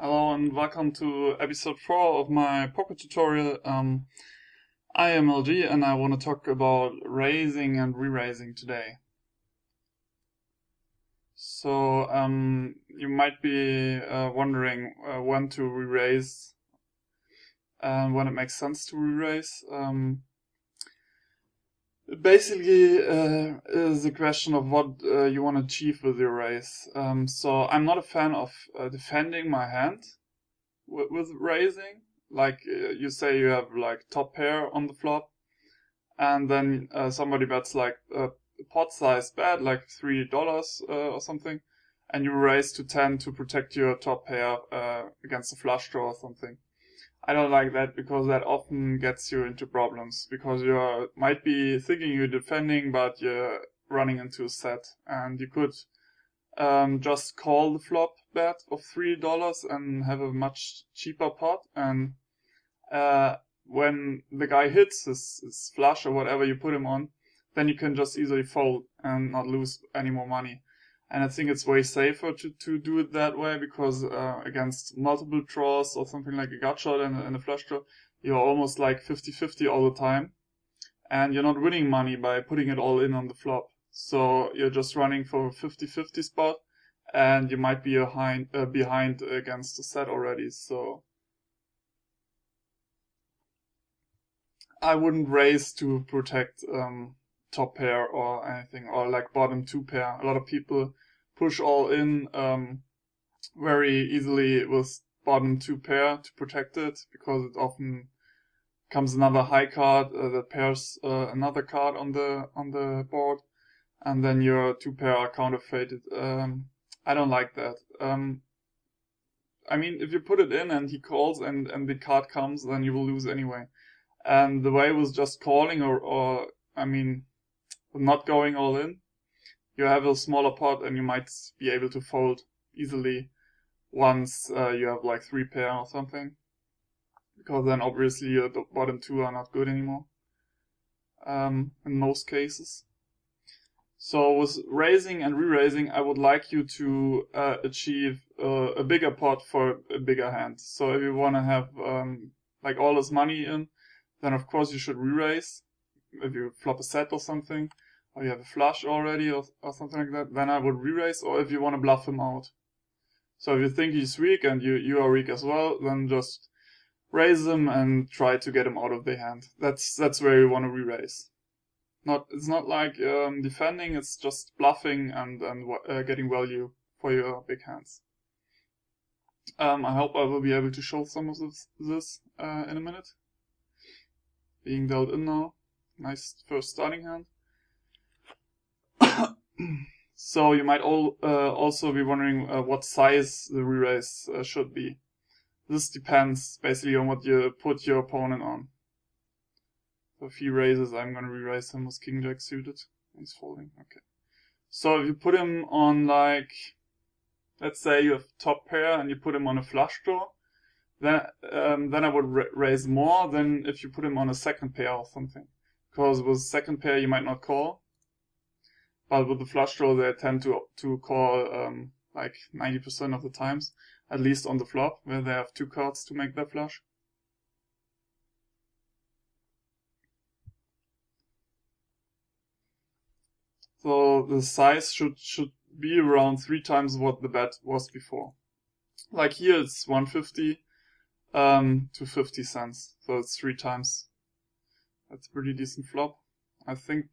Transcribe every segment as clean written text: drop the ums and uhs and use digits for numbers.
Hello and welcome to episode 4 of my poker tutorial. I am LG and I want to talk about raising and re-raising today. So you might be wondering when to re-raise and when it makes sense to re-raise. It basically is a question of what you want to achieve with your raise. So I'm not a fan of defending my hand with raising. Like you say you have like top pair on the flop, and then somebody bets like a pot size bet, like $3 or something, and you raise to 10 to protect your top pair against a flush draw or something. I don't like that because that often gets you into problems because you might be thinking you're defending, but you're running into a set, and you could just call the flop bet of $3 and have a much cheaper pot. And when the guy hits his flush or whatever you put him on, then you can just easily fold and not lose any more money. And I think it's way safer to do it that way because against multiple draws or something like a gut shot and a flush draw, you're almost like 50-50 all the time. And you're not winning money by putting it all in on the flop. So you're just running for a 50-50 spot and you might be behind against the set already. So I wouldn't raise to protect top pair or anything, or like bottom two pair. A lot of people push all in very easily with bottom two pair to protect it because it often comes another high card that pairs another card on the board, and then your two pair are counterfeited. I don't like that. I mean, if you put it in and he calls and the card comes, then you will lose anyway. And the way was just calling or I mean, not going all in, you have a smaller pot and you might be able to fold easily once you have like three pair or something. Because then obviously your bottom two are not good anymore. In most cases. So with raising and re-raising, I would like you to achieve a bigger pot for a bigger hand. So if you want to have like all this money in, then of course you should re-raise. If you flop a set or something, or you have a flush already or something like that, then I would re-raise. Or if you want to bluff him out. So if you think he's weak and you are weak as well, then just raise him and try to get him out of the hand. That's where you want to re-raise. It's not like defending, it's just bluffing and getting value for your big hands. I hope I will be able to show some of this in a minute. Being dealt in now. Nice first starting hand. So you might also be wondering what size the re-raise should be. This depends basically on what you put your opponent on. So if he raises, I'm going to re-raise him with King Jack suited. He's folding. Okay. So if you put him on like, let's say you have top pair and you put him on a flush draw, then I would raise more than if you put him on a second pair or something. Because with second pair you might not call, but with the flush draw they tend to call like 90% of the times, at least on the flop where they have two cards to make their flush. So the size should be around 3 times what the bet was before. Like here it's 150 to 50 cents, so it's 3 times. That's a pretty decent flop. I think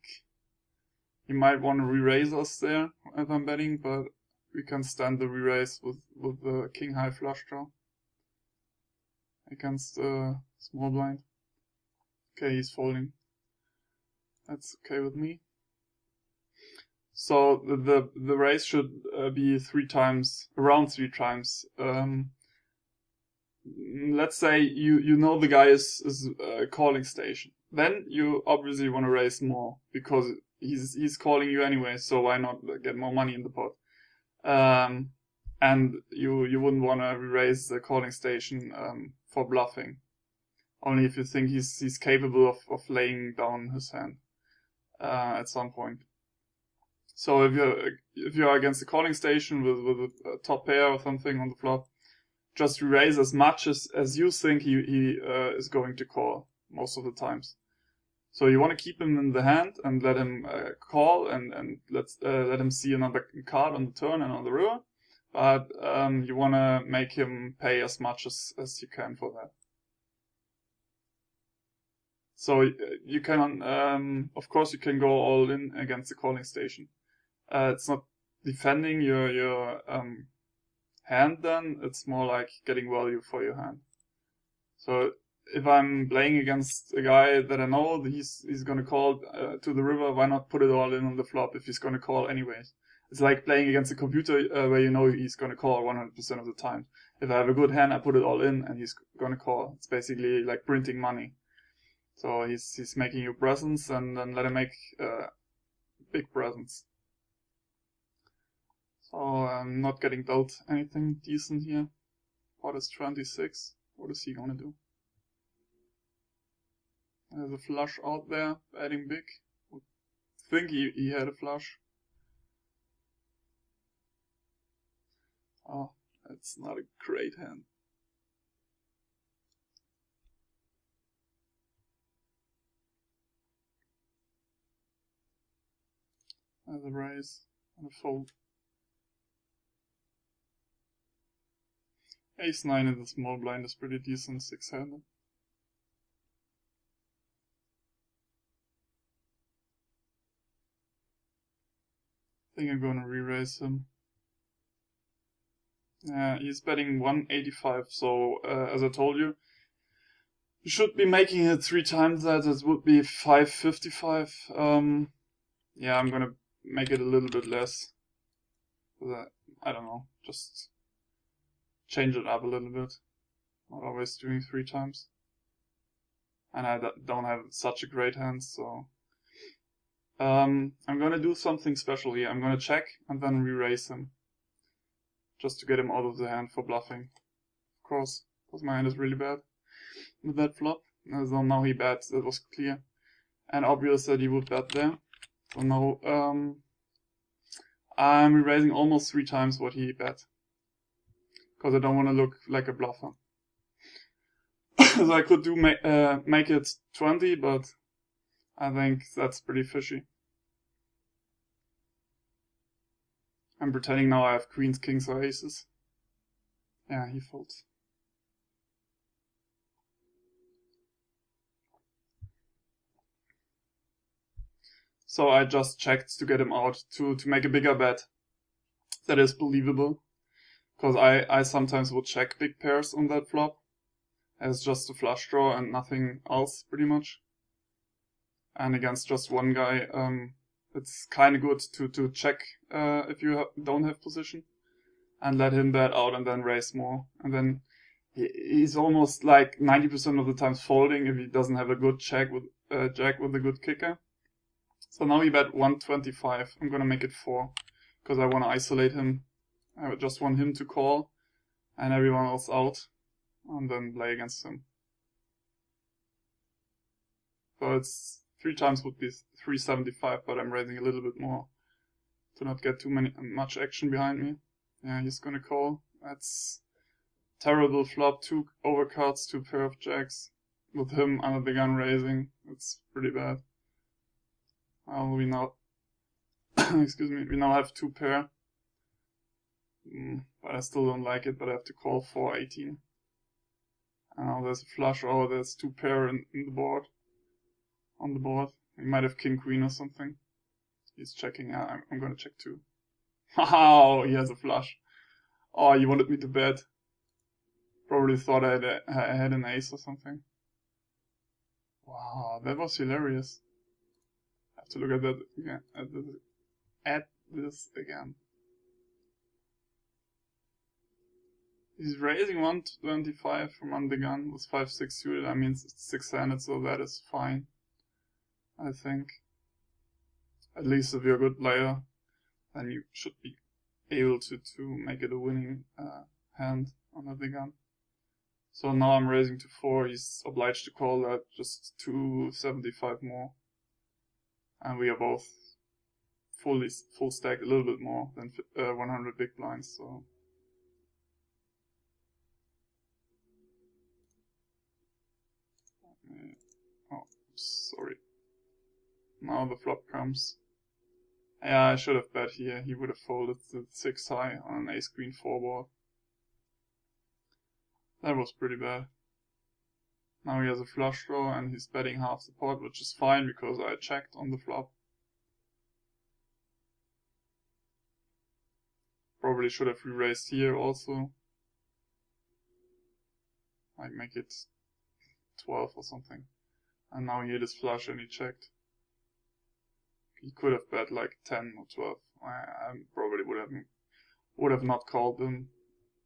you might want to re-raise us there if I'm betting, but we can stand the re-raise with the king high flush draw against small blind. Okay, he's folding. That's okay with me. So the raise should be 3 times, around 3 times. Let's say you know the guy is calling station. Then you obviously want to raise more because he's calling you anyway. So why not get more money in the pot? And you wouldn't want to raise the calling station for bluffing. Only if you think he's capable of laying down his hand at some point. So if you're against the calling station with a top pair or something on the flop, just raise as much as you think he is going to call most of the times. So you want to keep him in the hand and let him call and let him see another card on the turn and on the river. But you want to make him pay as much as you can for that. So you can, of course, you can go all in against the calling station. It's not defending your hand then, it's more like getting value for your hand. So if I'm playing against a guy that I know that he's gonna call to the river, why not put it all in on the flop if he's gonna call anyways? It's like playing against a computer where you know he's gonna call 100% of the time. If I have a good hand, I put it all in and he's gonna call. It's basically like printing money. So he's making you presents and then let him make big presents. So I'm not getting dealt anything decent here. Pot is 26. What is he gonna do? There's a flush out there, betting big. I think he had a flush. Oh, that's not a great hand. There's a raise and a fold. Ace-9 in the small blind is pretty decent, 6-handed. I think I'm gonna re-raise him. Yeah, he's betting 185, so as I told you, you should be making it 3 times that. It would be 555. Yeah, I'm gonna make it a little bit less. I don't know, just change it up a little bit. Not always doing 3 times. And I don't have such a great hand, so I'm gonna do something special here. I'm gonna check and then re-raise him. Just to get him out of the hand for bluffing. Of course, because my hand is really bad with that flop. So now he bets, that was clear. And obvious that he would bet there. So now I'm re-raising almost 3 times what he bet. Because I don't want to look like a bluffer. So I could do make it 20, but I think that's pretty fishy. I'm pretending now I have queens, kings, or aces. Yeah, he folds. So I just checked to get him out to make a bigger bet that is believable. Because I sometimes would check big pairs on that flop as just a flush draw and nothing else pretty much. And against just one guy, it's kind of good to check if you don't have position and let him bet out and then raise more. And then he's almost like 90% of the times folding if he doesn't have a good check with jack with a good kicker. So now he bet 125. I'm gonna make it 4 because I want to isolate him. I just want him to call and everyone else out and then play against him. So it's 3 times would be 375, but I'm raising a little bit more to not get much action behind me. Yeah, he's gonna call. That's terrible flop. 2 overcards, 2 pair of jacks with him under the gun raising. It's pretty bad. We now, excuse me, we now have 2 pair. But I still don't like it, but I have to call 418. And now there's a flush, oh, there's 2 pair in the board. On the board. He might have king, queen or something. He's checking, I'm gonna check too. Oh, he has a flush. Oh, you wanted me to bet. Probably thought I had an ace or something. Wow, that was hilarious. I have to look at that again. At this again. He's raising 125 from under the gun with 5-6 suited. I mean, it's 6-handed, so that is fine. I think. At least if you're a good player, then you should be able to make it a winning hand under the gun. So now I'm raising to 4. He's obliged to call that, just 275 more. And we are both full stacked, a little bit more than 100 big blinds. So Oops, sorry. Now the flop comes. Yeah, I should have bet here. He would have folded the 6 high on an ace queen 4 board. That was pretty bad. Now he has a flush draw and he's betting half the pot, which is fine because I checked on the flop. Probably should have re-raised here also. Like make it 12 or something. And now he hit his flush and he checked. He could have bet like 10 or 12. I probably would have not called them,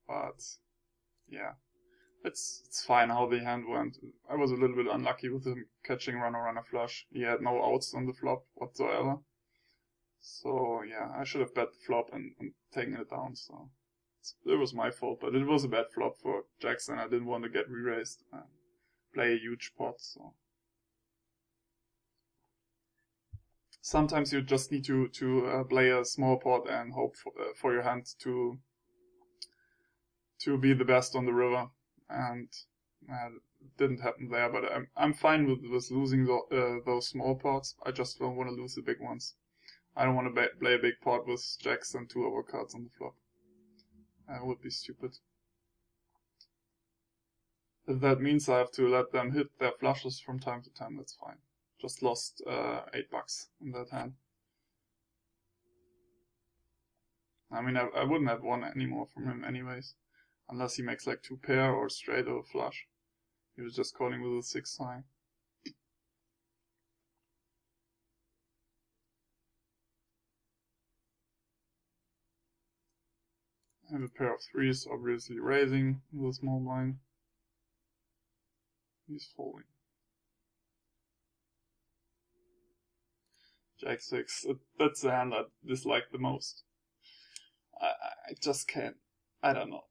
but yeah. It's fine how the hand went. I was a little bit unlucky with him catching runner flush. He had no outs on the flop whatsoever. So yeah, I should have bet the flop and taken it down. So it was my fault, but it was a bad flop for Jackson. I didn't want to get re-raised and play a huge pot. So sometimes you just need to play a small pot and hope for your hand to be the best on the river. And it didn't happen there, but I'm fine with losing those small pots. I just don't want to lose the big ones. I don't want to play a big pot with jacks and 2 overcards on the flop. That would be stupid. If that means I have to let them hit their flushes from time to time, that's fine. Just lost $8 in that hand. I mean, I wouldn't have won anymore from him anyways. Unless he makes like 2 pair or straight or flush. He was just calling with a 6 high. I have a pair of 3s, obviously raising with a small blind. He's folding. Jack 6. That's the hand I dislike the most. I just can't. I don't know.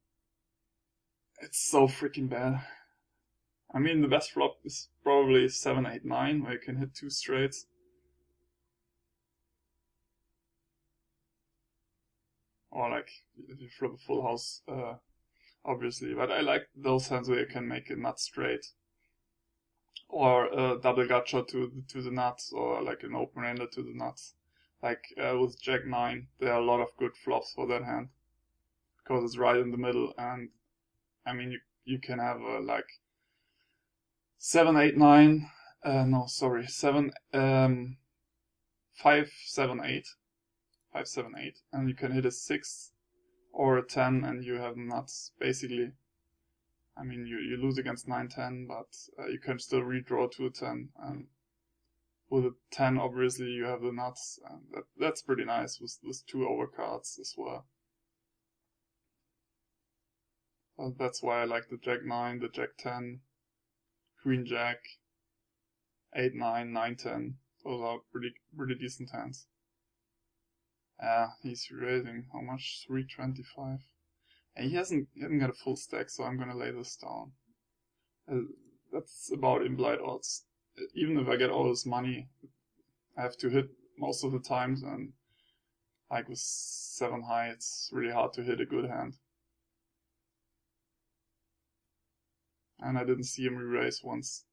It's so freaking bad. I mean, the best flop is probably 7, 8, 9, where you can hit 2 straights. Or like, if you flip a full house, obviously. But I like those hands where you can make a nut straight. Or a double gotcha to the nuts, or like an open-ender to the nuts. Like with Jack 9, there are a lot of good flops for that hand. Because it's right in the middle, and I mean, you can have like 7, 8, 9. No, sorry, 7, 5, 7, 8. 5, 7, 8. And you can hit a 6 or a 10, and you have nuts, basically. I mean, you lose against 9, 10, but you can still redraw to a 10. And with a 10, obviously, you have the nuts, and that's pretty nice with 2 overcards as well. That's why I like the Jack 9, the Jack 10, Queen Jack, 8, 9, 9, 10. Those are pretty decent hands. He's raising how much? 325. And he hasn't got a full stack, so I'm gonna lay this down. That's about implied odds. Even if I get all this money, I have to hit most of the times, and like with 7 high, it's really hard to hit a good hand. And I didn't see him re-raise once.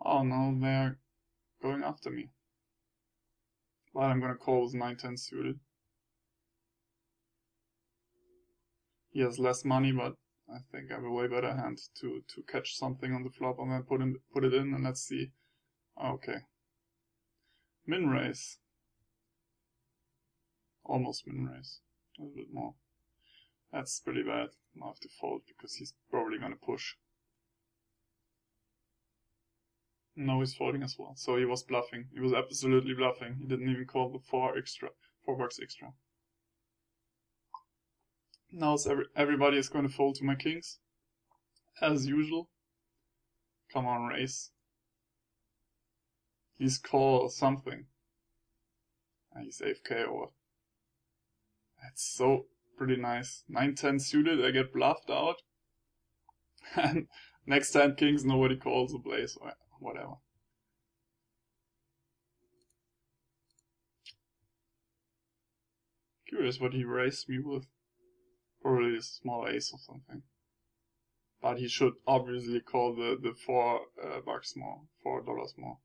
Oh no, they're going after me. But I'm gonna call with 9-10 suited. He has less money, but I think I have a way better hand to catch something on the flop and then put it in, and let's see. Okay. Min raise. Almost min raise. A little bit more. That's pretty bad. I'll have to fold because he's probably gonna push. No, he's folding as well. So he was bluffing. He was absolutely bluffing. He didn't even call the 4 bucks extra. Now everybody is going to fold to my kings. As usual. Come on, raise. Please call something. He's AFK or what? That's so pretty nice. 9-10 suited, I get bluffed out. And next hand kings, nobody calls a blaze or whatever. Curious what he raised me with. Probably a small ace or something. But he should obviously call the $4 more, $4 more.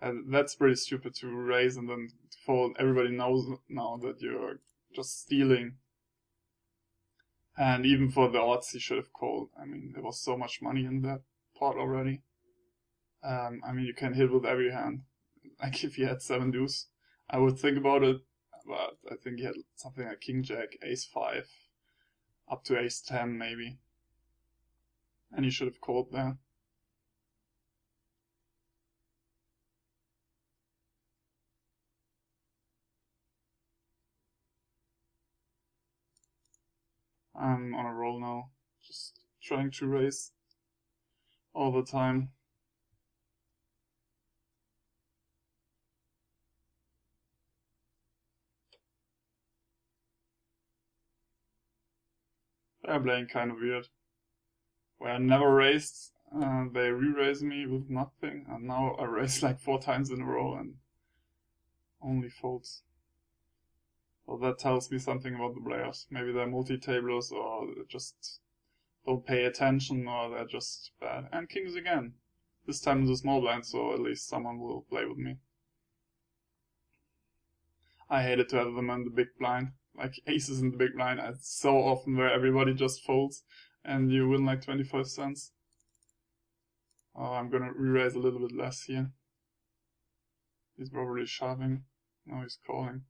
And that's pretty stupid to raise and then fold. Everybody knows now that you're just stealing. And even for the odds, he should have called. I mean, there was so much money in that pot already. I mean, you can hit with every hand. Like if he had 7 deuce, I would think about it. But I think he had something like King Jack, Ace 5, up to Ace 10 maybe. And he should have called there. I'm on a roll now, just trying to raise all the time. They're playing kind of weird. Where I never raised, they re-raise me with nothing, and now I raise like 4 times in a row and only folds. Well, that tells me something about the players. Maybe they're multi-tablers, or they just don't pay attention, or they're just bad. And kings again. This time it's a small blind, so at least someone will play with me. I hated to have them in the big blind. Like aces in the big blind. It's so often where everybody just folds and you win like 25 cents. Oh, I'm gonna re-raise a little bit less here. He's probably shoving. No, he's calling.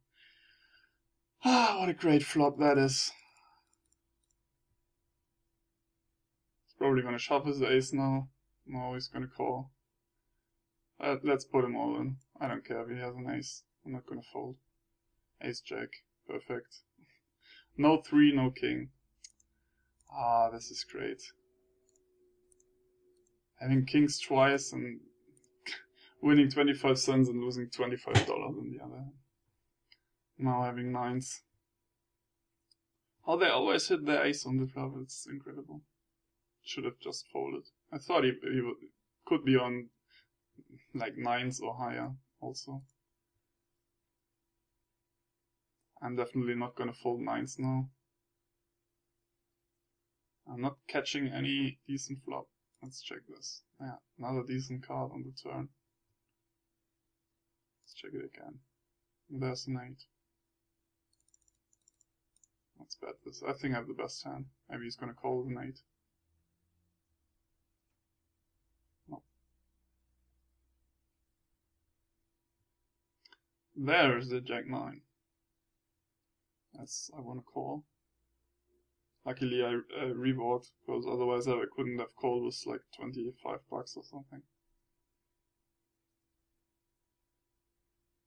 Ah, what a great flop that is. He's probably gonna shove his ace now. No, he's gonna call. Let's put him all in. I don't care if he has an ace. I'm not gonna fold. Ace jack. Perfect. No 3, no king. Ah, this is great. Having kings twice and winning 25 cents and losing $25 on the other hand. Now having 9s. How they always hit their ace on the flop, it's incredible. Should have just folded. I thought he could be on like 9s or higher also. I'm definitely not gonna fold 9s now. I'm not catching any decent flop. Let's check this. Yeah, another decent card on the turn. Let's check it again. There's an 8. Let's bet this. I think I have the best hand. Maybe he's gonna call with an 8. No. There's the Jack 9. That's I wanna call. Luckily I reboard, because otherwise I couldn't have called with like 25 bucks or something.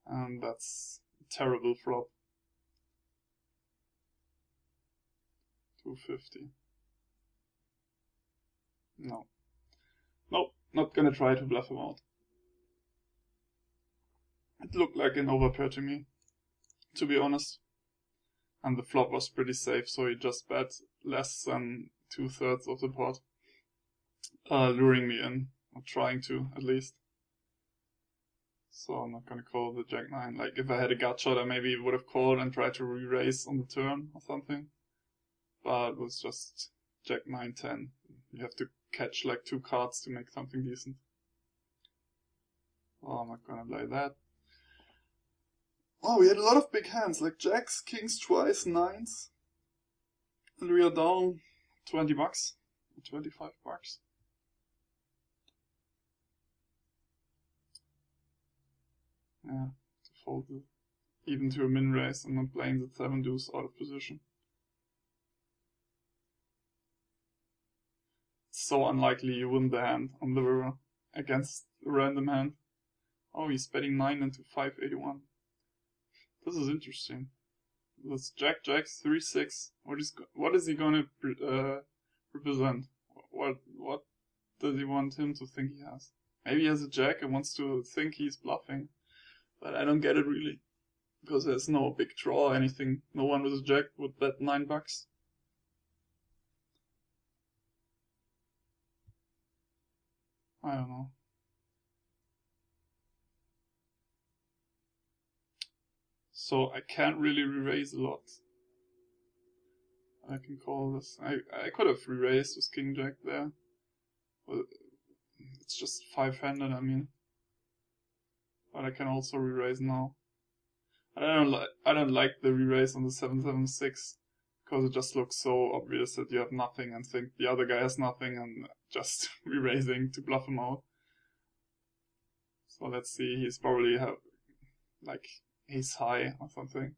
And that's a terrible flop. 250. No. Nope, not gonna try to bluff him out. It looked like an overpair to me, to be honest. And the flop was pretty safe, so he just bet less than 2/3 of the pot. Luring me in, or trying to, at least. So I'm not gonna call the Jack 9. Like, if I had a gut shot, I maybe would have called and tried to re-raise on the turn or something. But it was just Jack 9, 10. You have to catch like 2 cards to make something decent. Oh, I'm not gonna play that. Oh, we had a lot of big hands, like jacks, kings twice, 9s. And we are down 20 bucks, 25 bucks. Yeah, to fold it. Even to a min raise and not playing the 7 deuce out of position. It's so unlikely you win the hand on the river against a random hand. Oh, he's betting 9 into 581. This is interesting. This Jack, 3, 6. What is he gonna represent? What does he want him to think he has? Maybe he has a Jack and wants to think he's bluffing, but I don't get it really, because there's no big draw or anything. No one with a Jack would bet 9 bucks. I don't know. So I can't really re-raise a lot. I can call this. I could have re-raised with King Jack there. But it's just 5-handed, I mean. but I can also re-raise now. I don't like the re-raise on the 776 because it just looks so obvious that you have nothing and think the other guy has nothing and just re-raising to bluff him out. So let's see, he's probably have like ace high or something.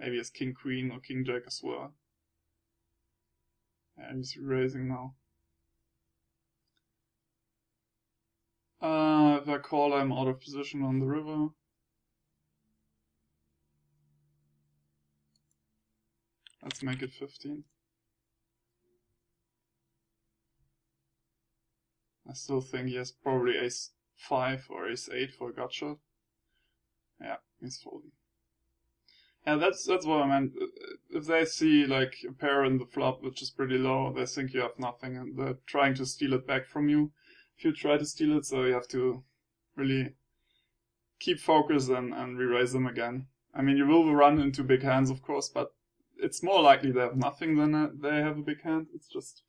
Maybe it's king queen or king jack as well. Yeah, he's re-raising now. If I call, I'm out of position on the river. Let's make it 15. I still think he has probably ace 5 or ace 8 for a gut shot. Yeah, he's folding. Yeah, that's what I meant. If they see like a pair in the flop, which is pretty low, they think you have nothing and they're trying to steal it back from you. If you try to steal it, so you have to really keep focus and re-raise them again. I mean, you will run into big hands, of course, but it's more likely they have nothing than they have a big hand. It's just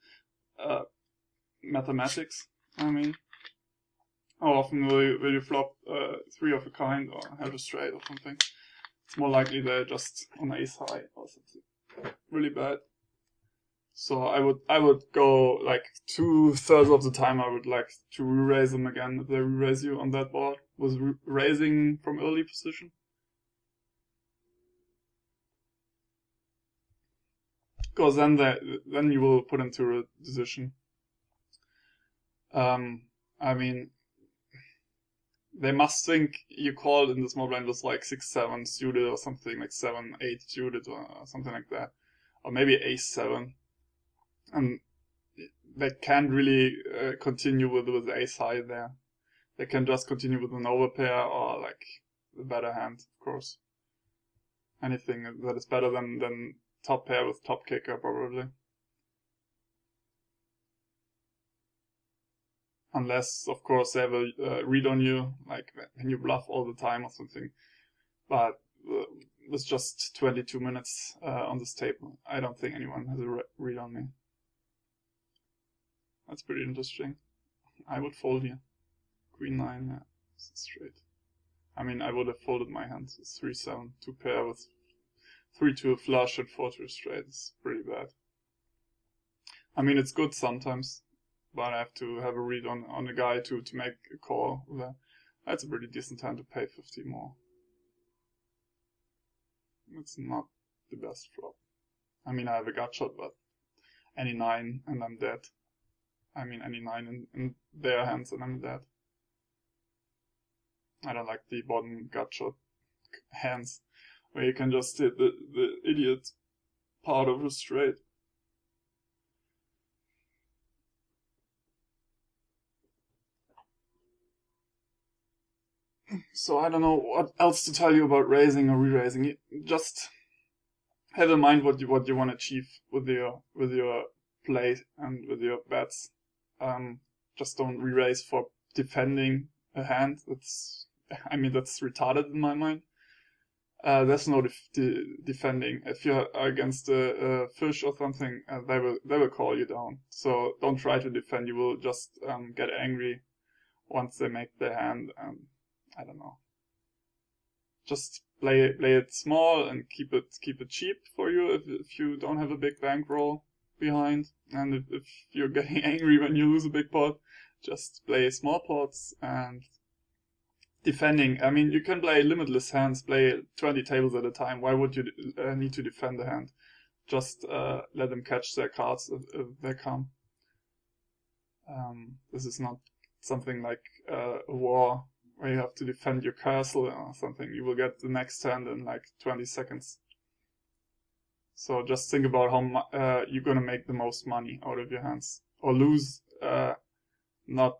mathematics. I mean, how often will you flop 3 of a kind or have a straight or something? It's more likely they're just on ace high or something really bad. So I would go like 2/3 of the time I would like to re-raise them again if they re-raise you on that board with raising from early position. Because then you will put into a decision. I mean, they must think you called in the small blind was like 6/7 suited or something, like 7/8 suited or something like that, or maybe ace 7, and they can't really continue with ace high there. They can just continue with an overpair or like the better hand, of course. Anything that is better than top pair with top kicker, probably. Unless, of course, they have a read on you, like when you bluff all the time or something. But with just 22 minutes on this table, I don't think anyone has a read on me. That's pretty interesting. I would fold here. Queen 9, yeah, straight. I mean, I would have folded my hand. 3/7, 2 pair with 3-2 flush and 4-2 straight. It's pretty bad. I mean, it's good sometimes, but I have to have a read on the guy to make a call. That's a pretty decent hand to pay 50 more. It's not the best flop. I mean, I have a gut shot, but any 9 and I'm dead. I mean, any 9 in their hands and I'm dead. I don't like the bottom gut shot hands where you can just hit the idiot part of a straight. So I don't know what else to tell you about raising or re-raising. Just have in mind what you want to achieve with your play and with your bets. Just don't re-raise for defending a hand. That's retarded in my mind. There's no defending. If you're against a fish or something, they will call you down. So don't try to defend. You will just get angry once they make their hand. I don't know. Just play it small and keep it cheap for you if you don't have a big bankroll behind. And if you're getting angry when you lose a big pot, just play small pots and defending. I mean, you can play limitless hands, play 20 tables at a time. Why would you need to defend the hand? Just let them catch their cards if they come. This is not something like a war where you have to defend your castle or something. You will get the next hand in like 20 seconds. So just think about how you're gonna make the most money out of your hands, or lose not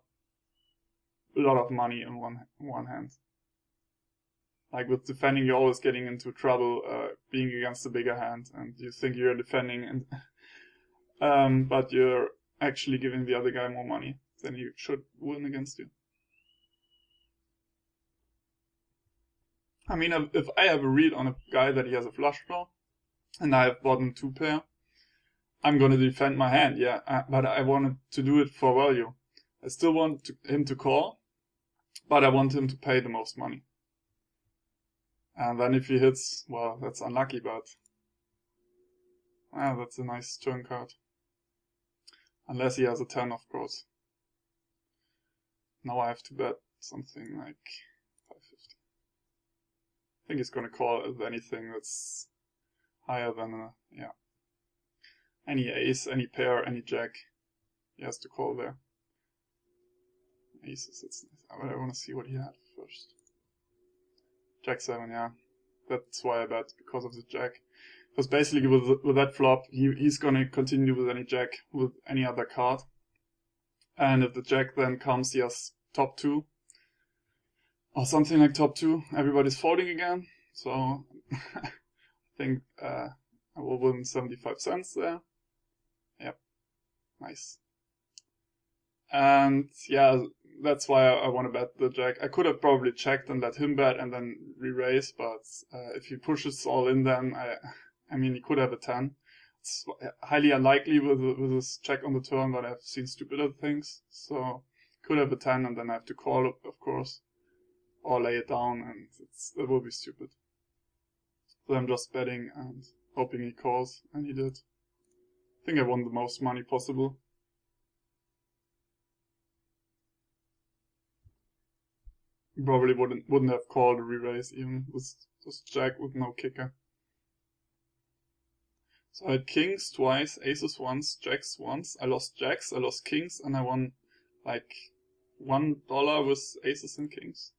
a lot of money in one hand. Like with defending, you're always getting into trouble being against a bigger hand, and you think you're defending, and but you're actually giving the other guy more money than he should win against you. I mean, if I have a read on a guy that he has a flush draw, and I have bottom 2 pair, I'm going to defend my hand, yeah, but I wanted to do it for value. I still want him to call, but I want him to pay the most money. And then if he hits, well, that's unlucky, but that's a nice turn card. Unless he has a 10, of course. Now I have to bet something like 550. I think he's gonna call with anything that's higher than any ace, any pair, any jack. He has to call there. Aces, it's nice. But I want to see what he had first. Jack 7, yeah. That's why I bet, because of the jack. Because basically with that flop, he's gonna continue with any jack, with any other card. And if the jack then comes, he has top 2. Or something like top 2. Everybody's folding again. So I think I will win 75 cents there. Yep. Nice. And yeah, that's why I want to bet the jack. I could have probably checked and let him bet and then re-raise, but if he pushes all in, then I mean, he could have a 10. It's highly unlikely with his check on the turn, but I've seen stupider things. So could have a 10 and then I have to call it, of course, or lay it down, and it will be stupid. So I'm just betting and hoping he calls, and he did. I think I won the most money possible. He probably wouldn't have called a re-raise even with just jack with no kicker. So I had kings twice, aces once, jacks once. I lost jacks, I lost kings, and I won like $1 with aces and kings.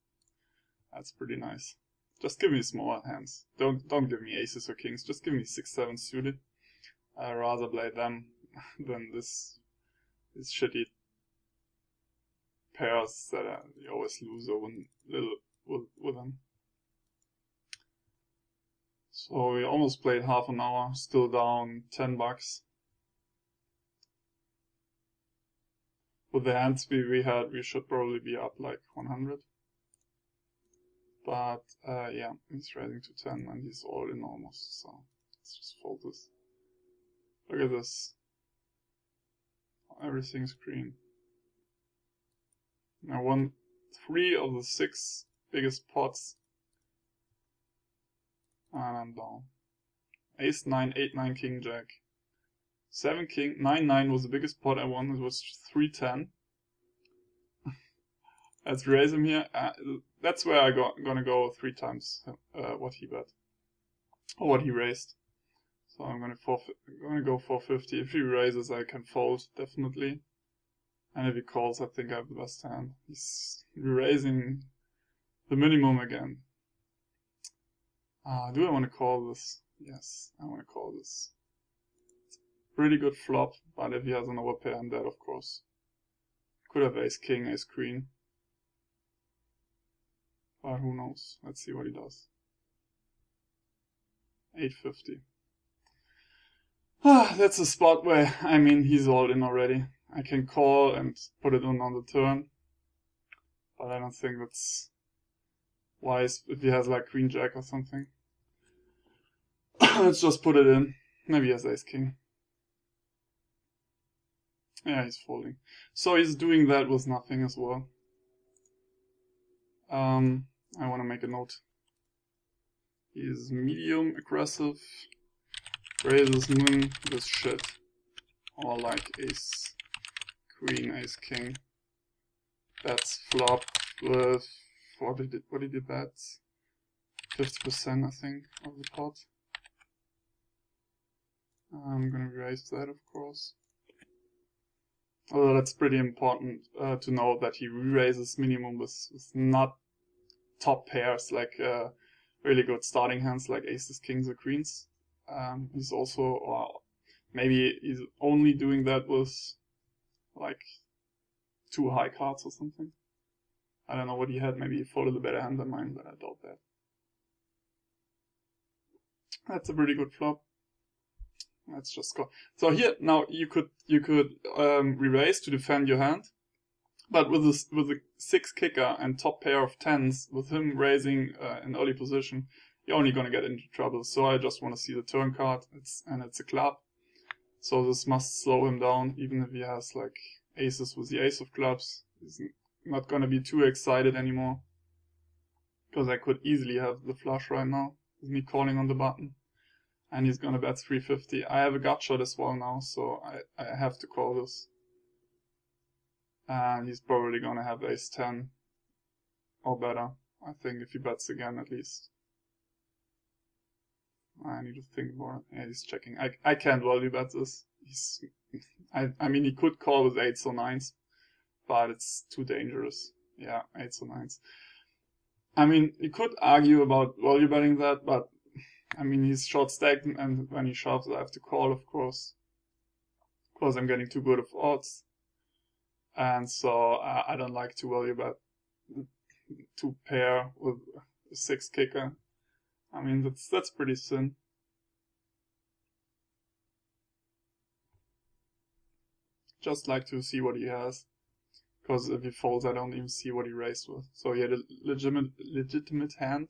That's pretty nice. Just give me smaller hands. Don't give me aces or kings. Just give me 6-7 suited. I'd rather play them than this shitty pairs that you always lose or win little with them. So we almost played half an hour, still down $10. With the hands we had, we should probably be up like 100. But yeah, he's raising to 10 and he's all in almost, so let's just fold this. Look at this. Everything's green. I won 3 of the 6 biggest pots. And I'm down. Ace 9, 8 9 king jack. 7 king, 9 9 was the biggest pot I won. It was 310. Let's raise him here. That's where I'm gonna go 3 times what he bet. Or what he raised. So I'm gonna go 450. If he raises, I can fold, definitely. And if he calls, I think I have the best hand. He's raising the minimum again. Do I want to call this? Yes, I want to call this. It's a pretty good flop, but if he has an overpair, I'm dead, of course. Could have ace king, ace queen. But who knows? Let's see what he does. 850. That's a spot where, I mean, he's all in already. I can call and put it on the turn. But I don't think that's wise if he has like queen jack or something. Let's just put it in. Maybe he has ace king. Yeah, he's folding. So he's doing that with nothing as well. I want to make a note. He's medium aggressive. Raises min this shit. Or like ace queen, ace king. That's flop with what did he bet? 50% I think of the pot. I'm gonna raise that, of course. Although that's pretty important to know that he re-raises minimum with not top pairs, like really good starting hands like aces, kings, or queens. He's also, or maybe he's only doing that with like 2 high cards or something. I don't know what he had. Maybe he folded a better hand than mine, but I doubt that. That's a pretty good flop. Let's just go. So here now you could re-raise to defend your hand, but with a 6 kicker and top pair of 10s, with him raising an early position, you're only gonna get into trouble. So I just want to see the turn card. It's a club, so this must slow him down. Even if he has like aces with the ace of clubs, he's not gonna be too excited anymore, Because I could easily have the flush right now with me calling on the button. And he's gonna bet 350. I have a gut shot as well now, so I have to call this. And he's probably gonna have ace 10 or better. I think if he bets again at least. I need to think more. Yeah, he's checking. I can't value bet this. I mean, he could call with 8s or 9s, but it's too dangerous. Yeah, 8s or 9s. I mean, you could argue about value betting that, but I mean, he's short stacked, and when he shoves, I have to call, of course. Of course, I'm getting too good of odds. And so I don't like to value bet to pair with a 6 kicker. I mean, that's pretty thin. Just like to see what he has. Because if he folds, I don't even see what he raised with. So he had a legitimate hand,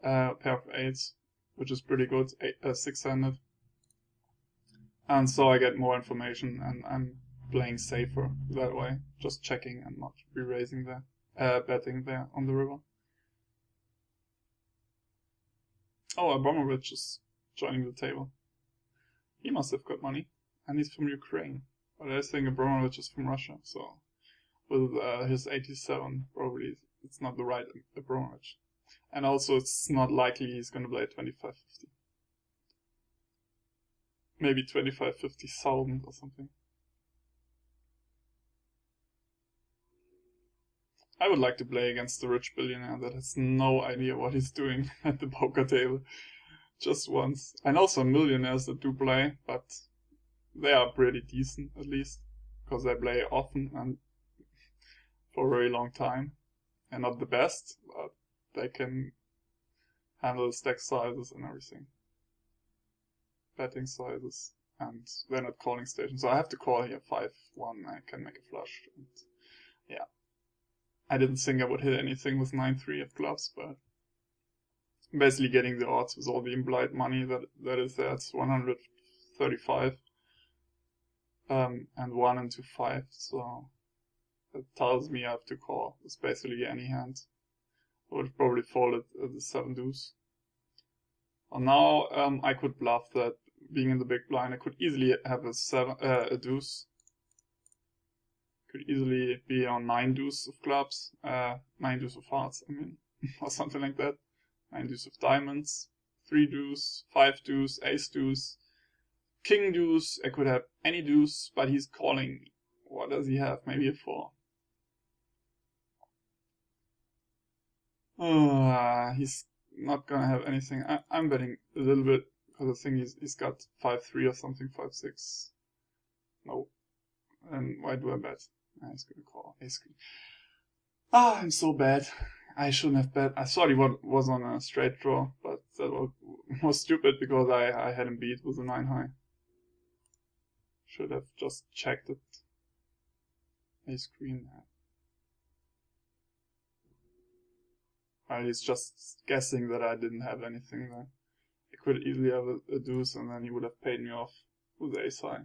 pair of 8s, which is pretty good, 6-handed. And so I get more information, and I'm playing safer that way, just checking and not re-raising there, betting there on the river. Oh, Abramovich is joining the table. He must have got money, and he's from Ukraine. But I think Abramovich is from Russia, so with his 87, probably it's not the right Abramovich. And also, it's not likely he's going to play 25-50. Maybe 25-50,000 or something. I would like to play against the rich billionaire that has no idea what he's doing at the poker table. Just once. And also millionaires that do play, but they are pretty decent at least. Because they play often and for a very long time. And not the best, but they can handle stack sizes and everything. Betting sizes. And they're not calling stations. So I have to call here 5-1. I can make a flush. And yeah. I didn't think I would hit anything with 9-3 of clubs, but basically getting the odds with all the implied money that is there. It's 135 and 1 into 5, so that tells me I have to call. It's basically any hand. I would probably fold it at the 7 deuce. And now I could bluff that being in the big blind. I could easily have a deuce. Could easily be on 9 deuce of clubs, 9 deuce of hearts, I mean, or something like that. 9 deuce of diamonds, 3 deuce, 5 deuce, ace deuce, king deuce. I could have any deuce, but he's calling. What does he have? Maybe a 4. He's not gonna have anything. I'm betting a little bit because I think he's got 5-3 or something, 5-6. No. And why do I bet? He's gonna call. I'm so bad. I shouldn't have bet. I thought he was on a straight draw, but that was stupid because I had him beat with a 9 high. Should have just checked it. Ace queen. Well, he's just guessing that I didn't have anything there. I could easily have a deuce and then he would have paid me off with ace high.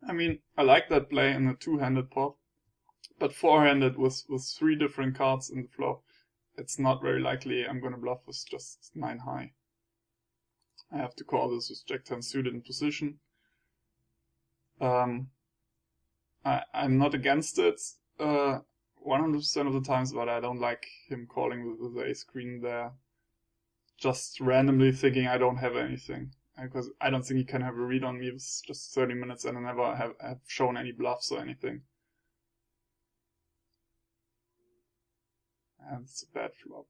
I mean, I like that play in a 2-handed pot, but 4-handed with 3 different cards in the flop, it's not very likely I'm gonna bluff with just 9 high. I have to call this with Jack 10 suited in position. I'm not against it 100% of the times, but I don't like him calling with the ace queen there, just randomly thinking I don't have anything. Because I don't think he can have a read on me with just 30 minutes and I never have shown any bluffs or anything. And it's a bad flop.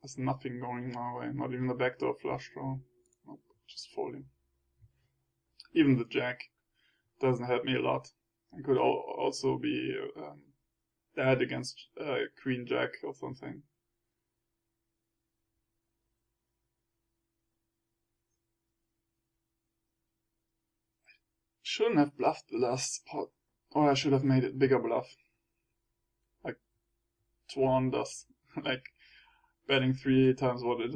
There's nothing going my way, not even the backdoor flush draw. Nope, just folding. Even the jack doesn't help me a lot. I could also be dead against queen jack or something. Shouldn't have bluffed the last pot, or I should have made it bigger bluff, like Twan does, like betting 3 times what it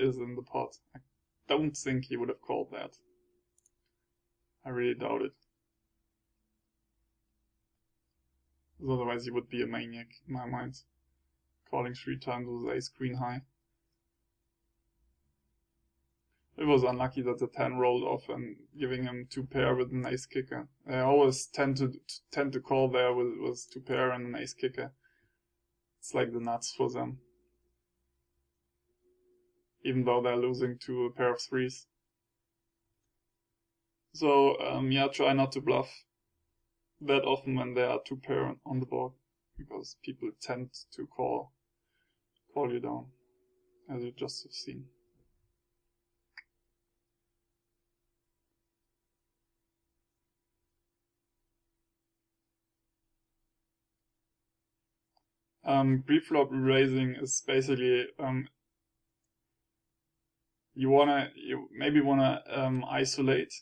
is in the pot. I don't think he would have called that. I really doubt it. Because otherwise he would be a maniac in my mind. calling 3 times with ace queen high. It was unlucky that the 10 rolled off and giving him 2 pair with an ace kicker. They always tend to call there with 2 pair and an ace kicker. It's like the nuts for them. Even though they're losing to a pair of 3s. So, yeah, try not to bluff that often when there are 2 pair on the board, because people tend to call you down, as you just have seen. Pre-flop raising is basically you maybe wanna isolate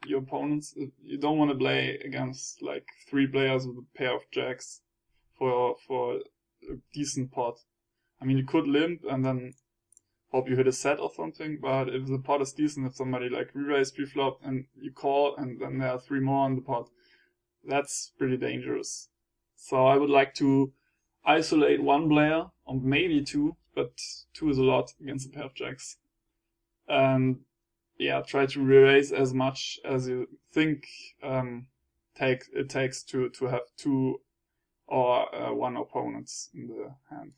your opponents. You don't want to play against like 3 players with a pair of jacks for a decent pot. I mean, you could limp and then hope you hit a set or something, but if the pot is decent, if somebody like re-raise pre-flop and you call and then there are 3 more on the pot, that's pretty dangerous. So I would like to isolate 1 player, or maybe 2, but 2 is a lot against a pair of jacks. And yeah, try to re-raise as much as you think it takes to have 2 or 1 opponents in the hand.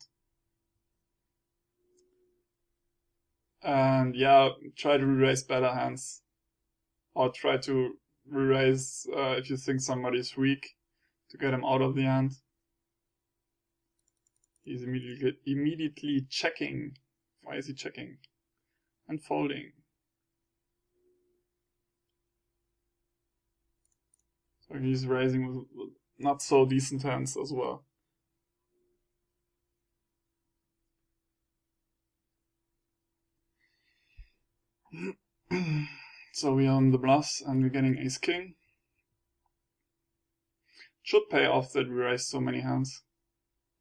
And yeah, try to re-raise better hands, or try to re-raise if you think somebody's weak, to get him out of the hand. He's immediately checking. Why is he checking? And folding. So he's raising with not so decent hands as well. So we are on the bluffs and we're getting ace king. Should pay off that we raised so many hands.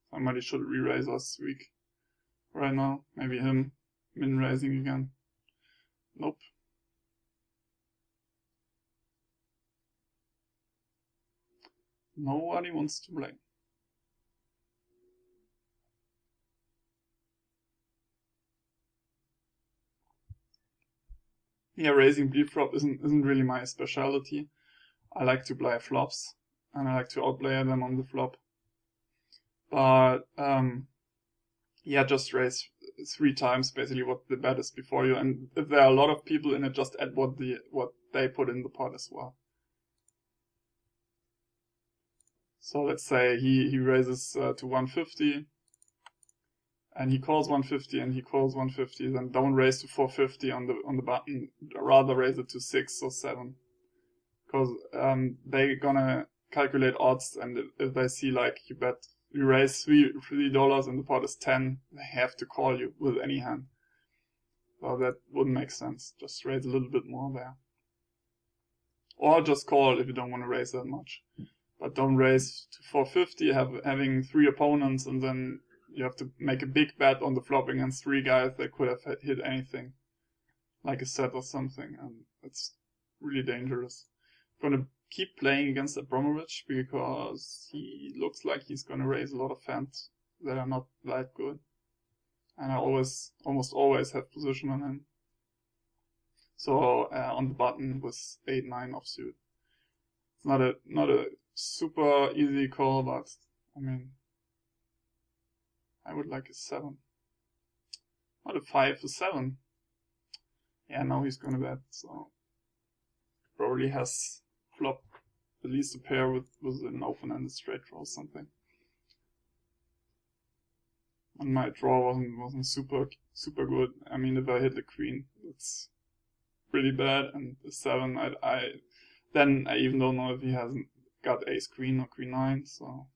Somebody should re-raise us weak right now. Maybe him min raising again. Nope. Nobody wants to play. Yeah, raising pre-flop isn't really my specialty. I like to play flops, and I like to outplay them on the flop. But yeah, just raise 3 times basically what the bet is before you, and if there are a lot of people in it, just add what they put in the pot as well. So let's say he raises to 150, and he calls 150, and he calls 150. Then don't raise to 450 on the button. Rather raise it to 6 or 7, because they're gonna calculate odds, and if they see like you raise $3 and the pot is 10, they have to call you with any hand. So that wouldn't make sense. Just raise a little bit more there, or just call if you don't want to raise that much. But don't raise to 450, having 3 opponents, and then you have to make a big bet on the flop against 3 guys that could have hit anything, like a set or something, and it's really dangerous. I'm gonna keep playing against Abramovich because he looks like he's gonna raise a lot of hands that are not that good, and I almost always have position on him. So on the button with 8-9 offsuit, it's not a super easy call, but I mean, I would like a 7. Not a 5, a 7. Yeah, now he's gonna bet, so probably has flop at least a pair with an open-ended straight draw or something. And my draw wasn't super good. I mean, if I hit the queen, it's pretty bad, and the 7, then I even don't know if he hasn't got ace queen or queen 9, so.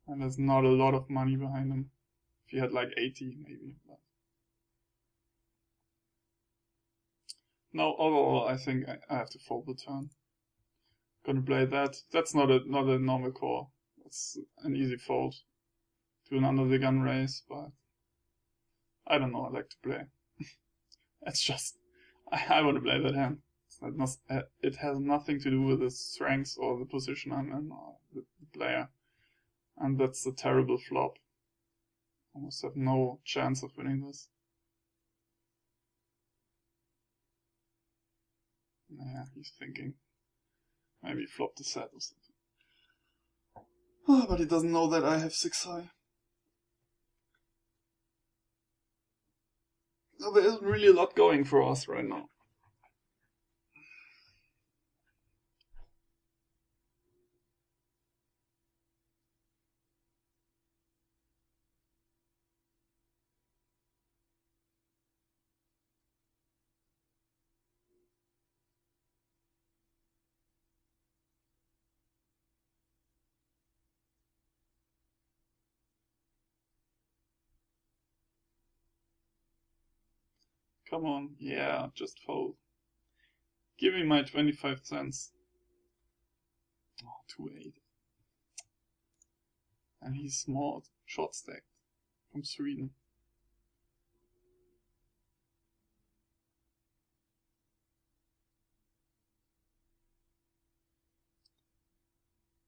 And there's not a lot of money behind him. If he had like 80 maybe. But no, overall I think I have to fold the turn. Gonna play that. That's not a normal call. It's an easy fold to an under the gun raise, but I don't know, I like to play. It's just I want to play that hand. It has nothing to do with the strength or the position I'm in or the player. And that's a terrible flop. Almost have no chance of winning this. Yeah, he's thinking. Maybe flop the set or something. Oh, but he doesn't know that I have 6 high. So there isn't really a lot going for us right now. Come on, yeah, just fold. Give me my 25 cents. Oh, 2-8. And he's small, short stacked, from Sweden.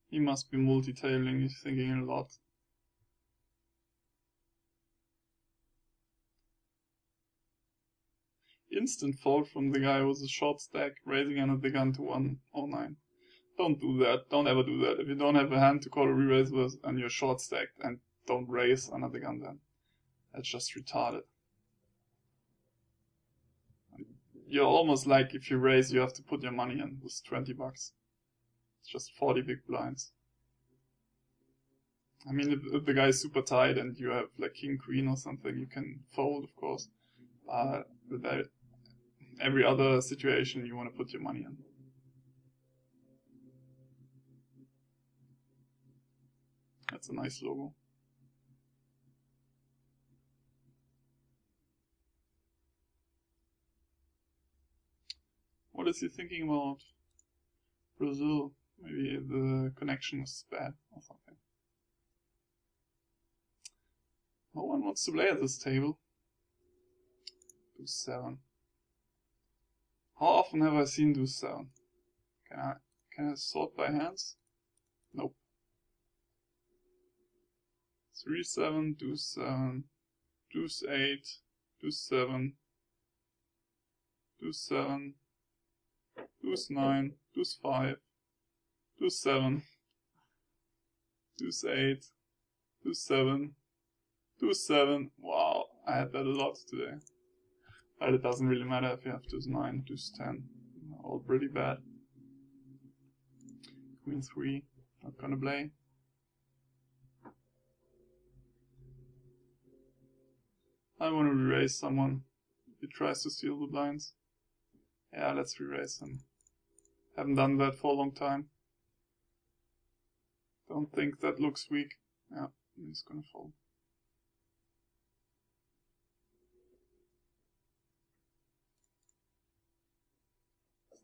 He must be multi-tailing, he's thinking a lot. Instant fold from the guy with a short stack, raising under the gun to 109. Don't do that, don't ever do that. If you don't have a hand to call a re-raise with and you're short stacked, and don't raise under the gun then. That's just retarded. You're almost like, if you raise, you have to put your money in with 20 bucks. It's just 40 big blinds. I mean, if the guy is super tight and you have like king, queen or something, you can fold, of course. With every other situation, you want to put your money in. That's a nice logo. What is he thinking about? Brazil. Maybe the connection is bad or something. No one wants to play at this table. 2-7. How often have I seen 2-7? Can I sort by hands? Nope. 3-7, 2-7, 2-8, 2-7, 2-7, 2-9, 2-5, 2-7, 2-8, 2-7, 2-7. Wow, I had that a lot today. But it doesn't really matter if you have 2-9, 2-10. All pretty bad. Queen 3, not gonna play. I want to re-raise someone. He tries to steal the blinds. Yeah, let's re-raise him. Haven't done that for a long time. Don't think that looks weak. Yeah, he's gonna fold.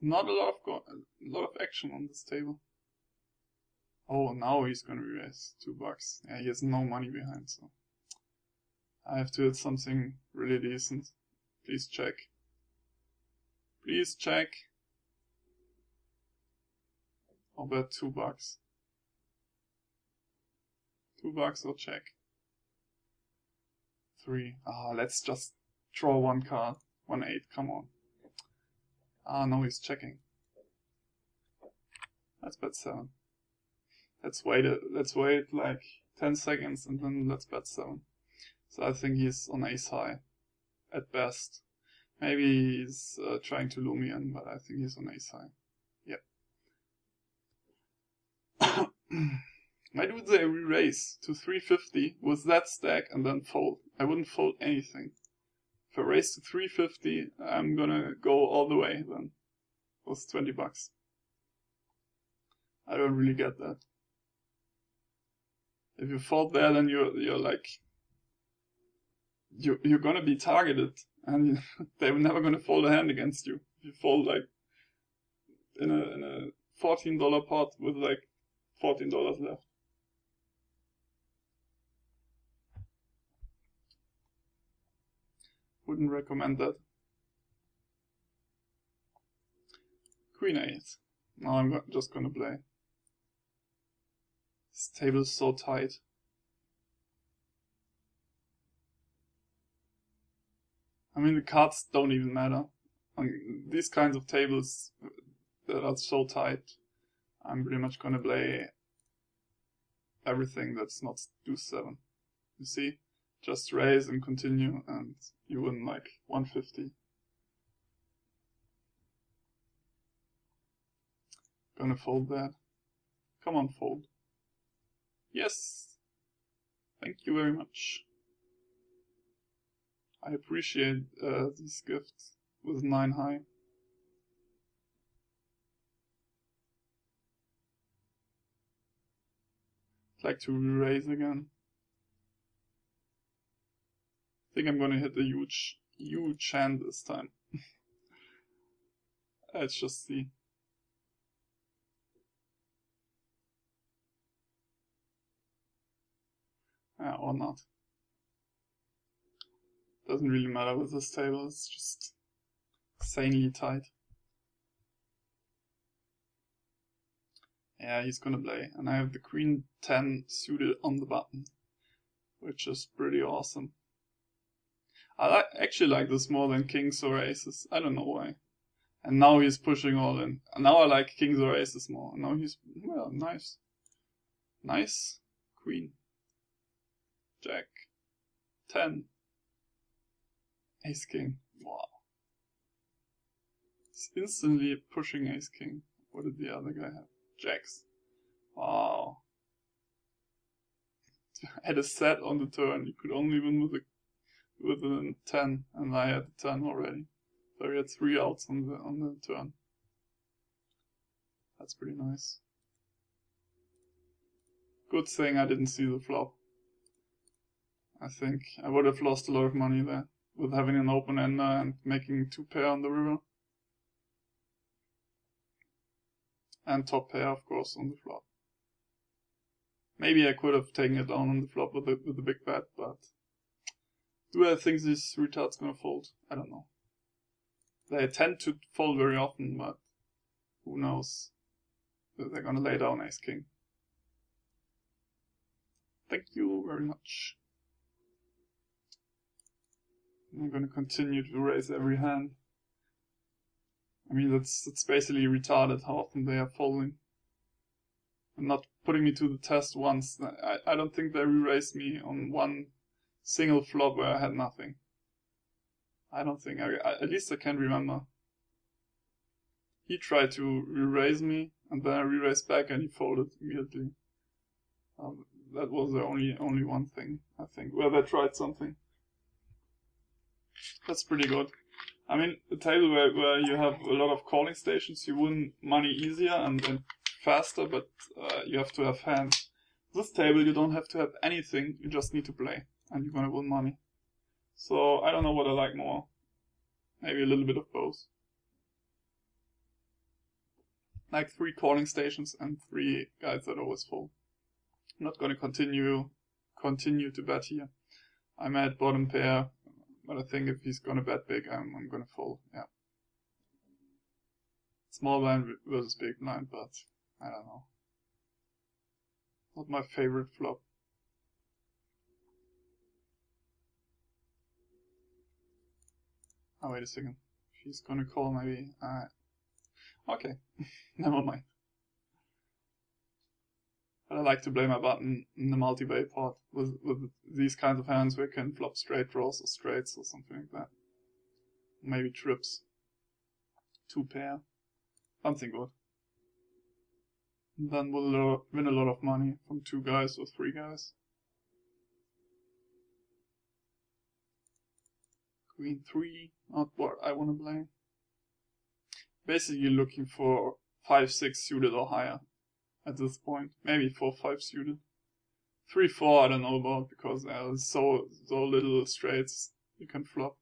Not a lot of action on this table. Oh, now he's gonna re-raise $2. Yeah, he has no money behind, so I have to hit something really decent. Please check. Please check. I'll bet $2. $2 or check. 3. Let's just draw one card. 1-8, come on. No, he's checking. Let's bet 7. Let's wait like 10 seconds and then let's bet 7. So I think he's on ace high at best. Maybe he's trying to lure me in, but I think he's on ace high. Yep. My dudes, they re-raise to 350 with that stack and then fold. I wouldn't fold anything. If I raise to 350, I'm gonna go all the way then. With $20. I don't really get that. If you fold there, then you're like you're gonna be targeted, and they're never gonna fold a hand against you. If you fold like in a $14 pot with like $14 left. Wouldn't recommend that. Queen 8. Now I'm just gonna play. This table is so tight. I mean, the cards don't even matter. On these kinds of tables that are so tight, I'm pretty much gonna play everything that's not deuce 7. You see? Just raise and continue, and you win like 150. Gonna fold that. Come on, fold. Yes! Thank you very much. I appreciate these gifts with 9 high. I'd like to re-raise again. I think I'm gonna hit a huge hand this time. Let's just see. Or not. Doesn't really matter with this table, it's just insanely tight. Yeah, he's gonna play. And I have the Queen 10 suited on the button, which is pretty awesome. I actually like this more than Kings or Aces. I don't know why. And now he's pushing all in. And now I like Kings or Aces more. And now he's, well, nice. Nice. Queen. Jack. 10. Ace King. Wow. He's instantly pushing Ace King. What did the other guy have? Jacks. Wow. Had a set on the turn. You could only win with a 10, and I had a 10 already. So we had 3 outs on the turn. That's pretty nice. Good thing I didn't see the flop. I think I would have lost a lot of money there with having an open ender and making 2 pair on the river. And top pair, of course, on the flop. Maybe I could have taken it down on the flop with the big bet, but do I think this retard's gonna fold? I don't know. They tend to fold very often, but who knows? They're gonna lay down Ace King. Thank you very much. I'm gonna continue to raise every hand. I mean, that's basically retarded how often they are folding. And not putting me to the test once. I don't think they re-raised me on one single flop where I had nothing. I don't think. At least I can't remember. He tried to re-raise me, and then I re-raised back and he folded immediately. That was the only one thing, I think, where they tried something. That's pretty good. I mean, a table where you have a lot of calling stations, you win money easier and faster, but you have to have hands. This table, you don't have to have anything, you just need to play, and you're gonna win money. So, I don't know what I like more. Maybe a little bit of both. Like 3 calling stations and 3 guys that always fold. I'm not gonna continue to bet here. I'm at bottom pair, but I think if he's gonna bet big, I'm gonna fold, yeah. Small blind versus big blind, but I don't know. Not my favorite flop. Oh, wait a second. If he's gonna call, maybe. Okay, never mind. But I like to play my button in the multi-bay pot with these kinds of hands where I can flop straight draws or straights or something like that. Maybe trips. 2 pair. Something good. And then we'll win a lot of money from 2 guys or 3 guys. Queen 3, not what I want to play. Basically looking for 5-6 suited or higher at this point. Maybe 4-5 suited. 3-4 I don't know about because there's so little straights you can flop.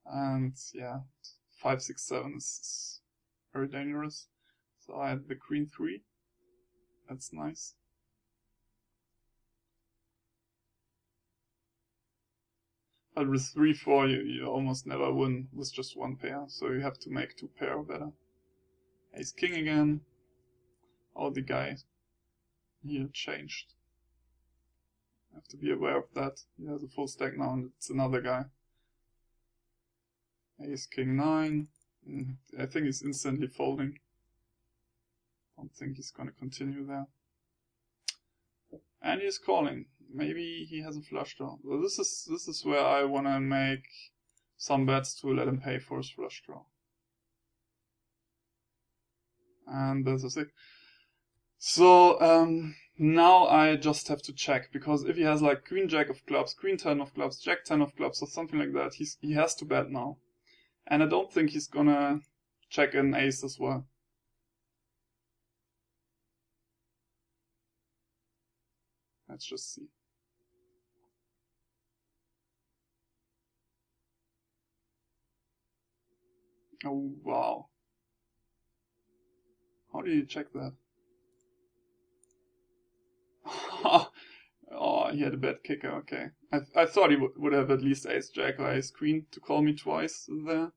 And yeah, 5-6-7 is very dangerous. So I had the Queen 3. That's nice. But with 3-4 you almost never win with just 1 pair, so you have to make 2 pair or better. Ace King again. Oh, the guy here changed. I have to be aware of that. He has a full stack now, and it's another guy. Ace, King, 9. I think he's instantly folding. Don't think he's gonna continue there. And he's calling. Maybe he has a flush draw. Well, this is where I wanna make some bets to let him pay for his flush draw. And there's a 6. So now I just have to check, because if he has like Queen Jack of clubs, Queen 10 of clubs, Jack 10 of clubs, or something like that, he has to bet now. And I don't think he's gonna check an ace as well. Let's just see. Oh, wow. How do you check that? Oh, he had a bad kicker, okay. I thought he would have at least ace jack or ace queen to call me twice there.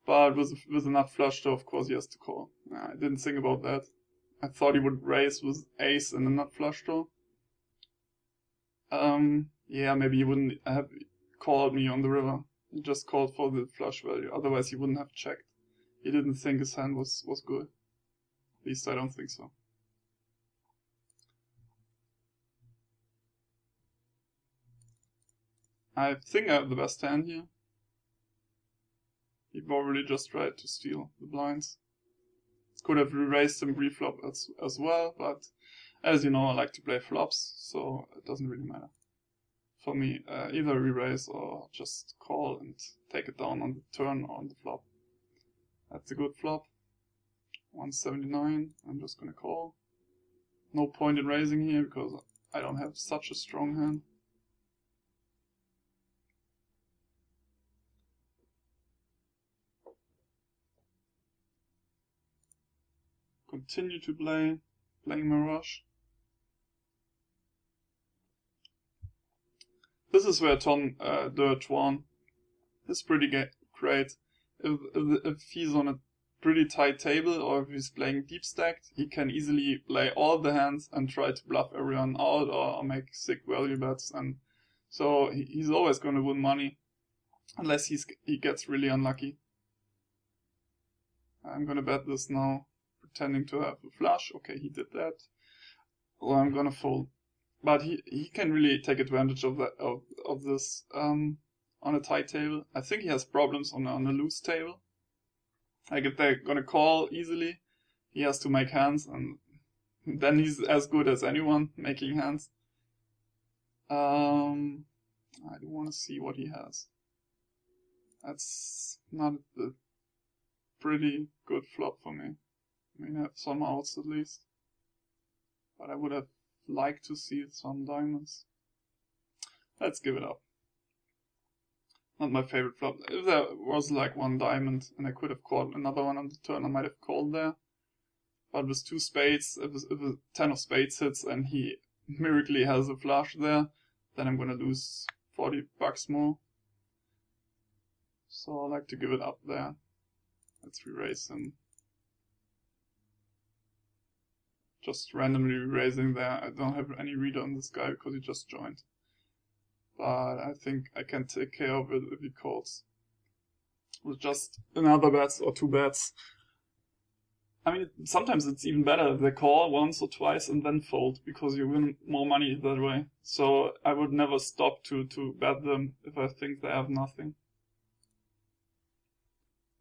But with enough flush draw, of course he has to call. I didn't think about that. I thought he would raise with ace and a nut flush draw. Yeah, maybe he wouldn't have called me on the river. He just called for the flush value. Otherwise he wouldn't have checked. He didn't think his hand was good. At least I don't think so. I think I have the best hand here. He probably just tried to steal the blinds. Could have erased him pre-flop as well, but as you know, I like to play flops, so it doesn't really matter. For me, either re-raise or just call and take it down on the turn or on the flop. That's a good flop. 179, I'm just gonna call. No point in raising here because I don't have such a strong hand. Continue to playing Mirage. This is where Tom Dirt won. It's pretty great. If he's on a pretty tight table, or if he's playing deep stacked, he can easily play all the hands and try to bluff everyone out or make sick value bets, and so he's always going to win money, unless he gets really unlucky. I'm going to bet this now, pretending to have a flush. Okay, he did that. Or I'm going to fold. But he can really take advantage of that of this on a tight table. I think he has problems on a loose table. Like if they're gonna call easily, he has to make hands, and then he's as good as anyone making hands. I do want to see what he has. That's not a pretty good flop for me. I mean, I have some outs at least, but I would have liked to see some diamonds. Let's give it up. Not my favorite flop. If there was like one diamond and I could have called another one on the turn, I might have called there. But with 2 spades, if a 10 of spades hits and he miraculously has a flush there, then I'm gonna lose 40 bucks more. So I like to give it up there. Let's re-raise him. Just randomly raising there. I don't have any read on this guy because he just joined. But I think I can take care of it if he calls. With just another bet or 2 bets. I mean, sometimes it's even better if they call once or twice and then fold, because you win more money that way. So I would never stop to bet them if I think they have nothing.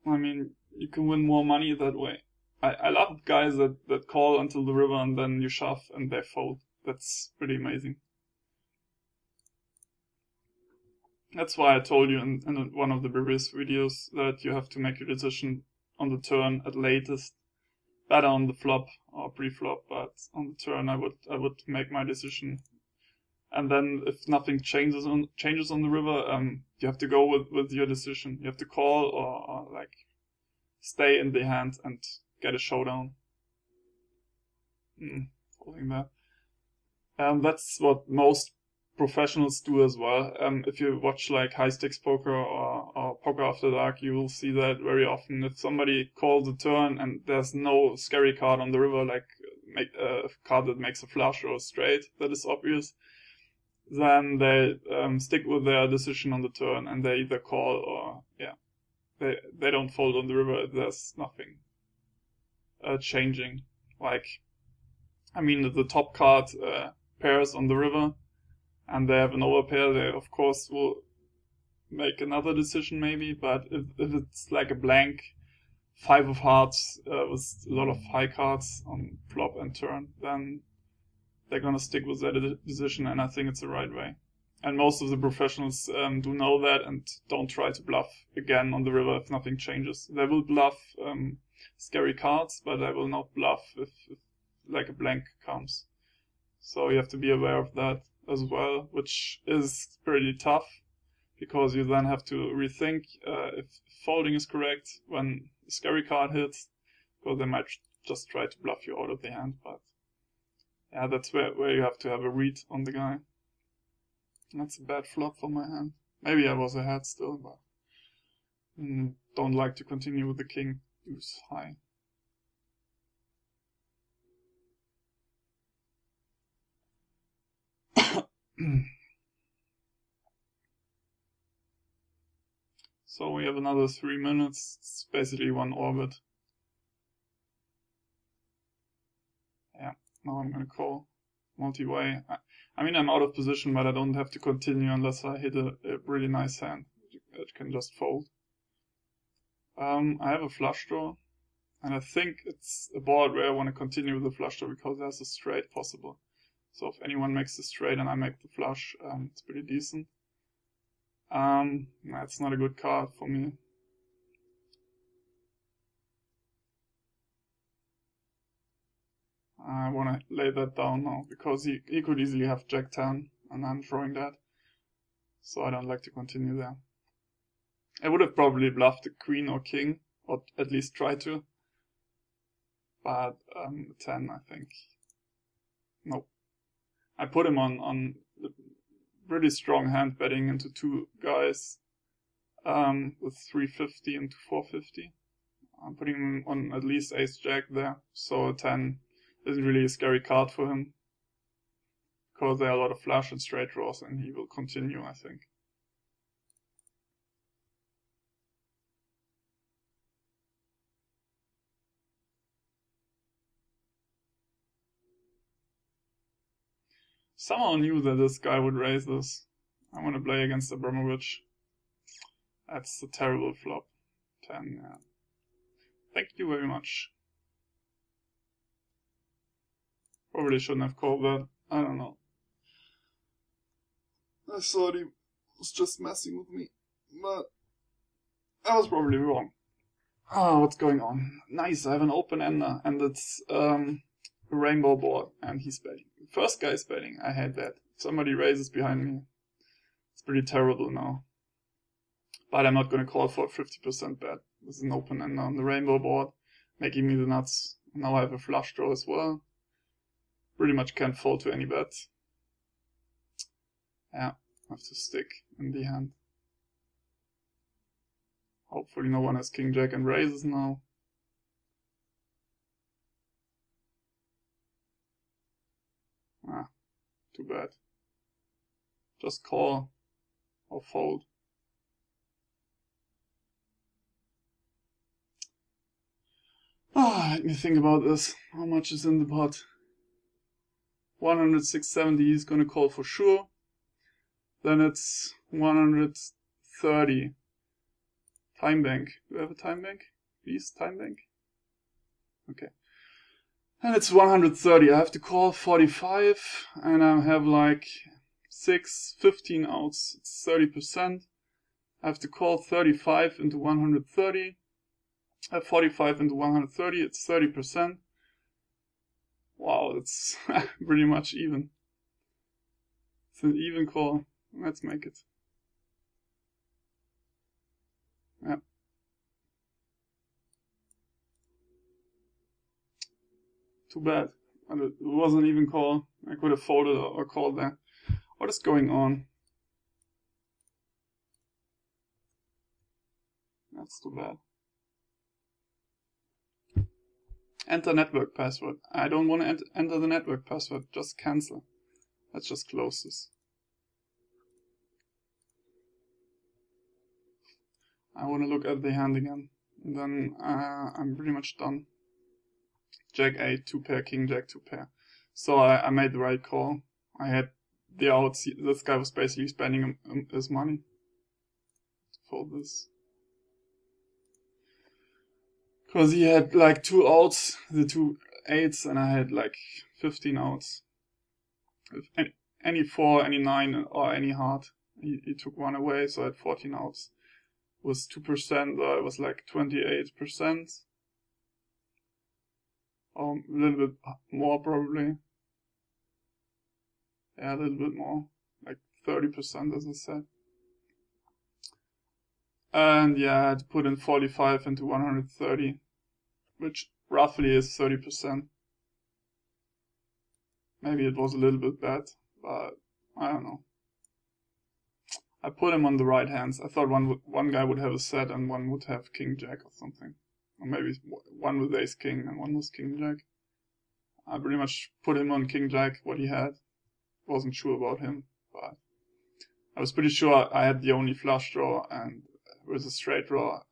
I mean, you can win more money that way. I love guys that call until the river and then you shove and they fold. That's pretty amazing. That's why I told you in one of the previous videos that you have to make your decision on the turn at latest. Better on the flop or pre-flop, but on the turn I would make my decision. And then if nothing changes on the river, you have to go with your decision. You have to call or like stay in the hand and get a showdown. Holding that. That's what most professionals do as well. If you watch like high stakes poker or poker after dark, you will see that very often. If somebody calls a turn and there's no scary card on the river, like a card that makes a flush or a straight that is obvious, then they stick with their decision on the turn, and they either call or they don't fold on the river if there's nothing changing. Like, I mean, if the top card pairs on the river and they have an overpair, they of course will make another decision maybe, but if it's like a blank 5 of hearts with a lot of high cards on flop and turn, then they're gonna stick with that decision, and I think it's the right way. And most of the professionals do know that and don't try to bluff again on the river if nothing changes. They will bluff scary cards, but they will not bluff if like a blank comes. So you have to be aware of that as well, which is pretty tough, because you then have to rethink if folding is correct when a scary card hits, because they might just try to bluff you out of the hand. But yeah, that's where you have to have a read on the guy. That's a bad flop for my hand. Maybe I was ahead still, but don't like to continue with the king deuce high. So we have another 3 minutes. It's basically one orbit. Yeah, now I'm gonna call multi-way. I mean, I'm out of position, but I don't have to continue unless I hit a really nice hand. It can just fold. I have a flush draw, and I think it's a board where I want to continue with the flush draw because there's a straight possible. So if anyone makes the straight and I make the flush, it's pretty decent. That's not a good card for me. I want to lay that down now, because he could easily have Jack 10, and I'm throwing that. So I don't like to continue there. I would have probably bluffed the queen or king, or at least try to. But 10, I think. Nope. I put him on the pretty strong hand betting into two guys with 350 into 450. I'm putting him on at least ace-jack there, so a 10 isn't really a scary card for him, because there are a lot of flush and straight draws, and he will continue, I think. Somehow knew that this guy would raise this. I want to play against Abramovich. That's a terrible flop. 10, yeah. Thank you very much. Probably shouldn't have called that. I don't know. I thought he was just messing with me, but I was probably wrong. What's going on? Nice, I have an open ender, and it's a rainbow board, and he's betting. The first guy is betting. I hate that. Somebody raises behind me. It's pretty terrible now. But I'm not going to call for a 50% bet. This is an open ender on the rainbow board, making me the nuts. Now I have a flush draw as well. Pretty much can't fold to any bet. Yeah, I have to stick in the hand. Hopefully no one has king jack and raises now. Too bad. Just call or fold. Let me think about this. How much is in the pot? 106.70 is gonna call for sure. Then it's 130. Time bank. Do I have a time bank? Please, time bank. Okay. And it's 130. I have to call 45, and I have like 15 outs. It's 30%. I have to call 35 into 130. I have 45 into 130. It's 30%. Wow, it's pretty much even. It's an even call. Let's make it. Yeah. Too bad. It wasn't even call. I could have folded or called there. What is going on? That's too bad. Enter network password. I don't want to enter the network password. Just cancel. Let's just close this. I want to look at the hand again. And then I'm pretty much done. Jack 8, 2 pair, King Jack, 2 pair. So I made the right call. I had the outs. This guy was basically spending his money for this. Because he had like 2 outs, the 2 8s, and I had like 15 outs. If any 4, any 9, or any heart. He took 1 away, so I had 14 outs. It was 2%, it was like 28%. Or a little bit more probably. Yeah, a little bit more. Like 30% as I said. And yeah, I had to put in 45 into 130. Which roughly is 30%. Maybe it was a little bit bad, but I don't know. I put him on the right hands. I thought one guy would have a set and one would have King Jack or something. Or maybe one with Ace King and one was King Jack. I pretty much put him on King Jack, what he had. Wasn't sure about him, but I was pretty sure I had the only flush draw, and with a straight draw,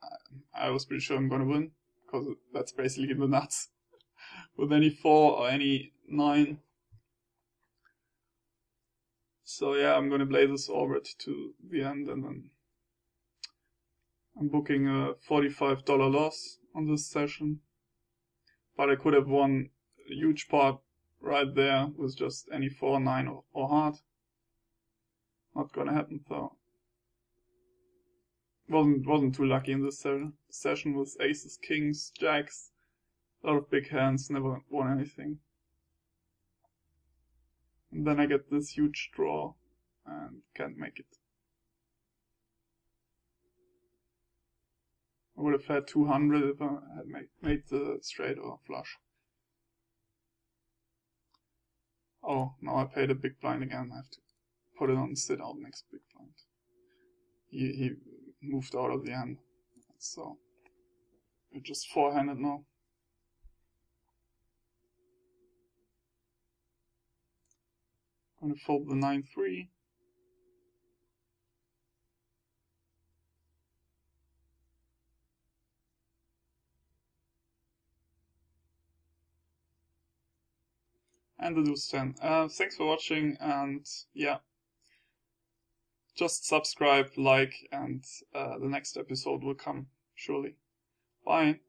I was pretty sure I'm gonna win, because that's basically the nuts. With any 4 or any 9. So yeah, I'm gonna play this orbit to the end, and then I'm booking a $45 loss on this session. But I could have won a huge part right there with just any 4, 9 or heart. Not gonna happen though. Wasn't too lucky in this session with aces, kings, jacks. A lot of big hands, never won anything. And then I get this huge draw and can't make it. I would have had 200 if I had made the straight or flush. Oh, now I paid a big blind again. I have to put it on sit out next big blind. He moved out of the hand. So we're just four-handed now. Gonna fold the 9-3. And the deuce 10. Thanks for watching, and yeah. Just subscribe, like, and the next episode will come, surely. Bye.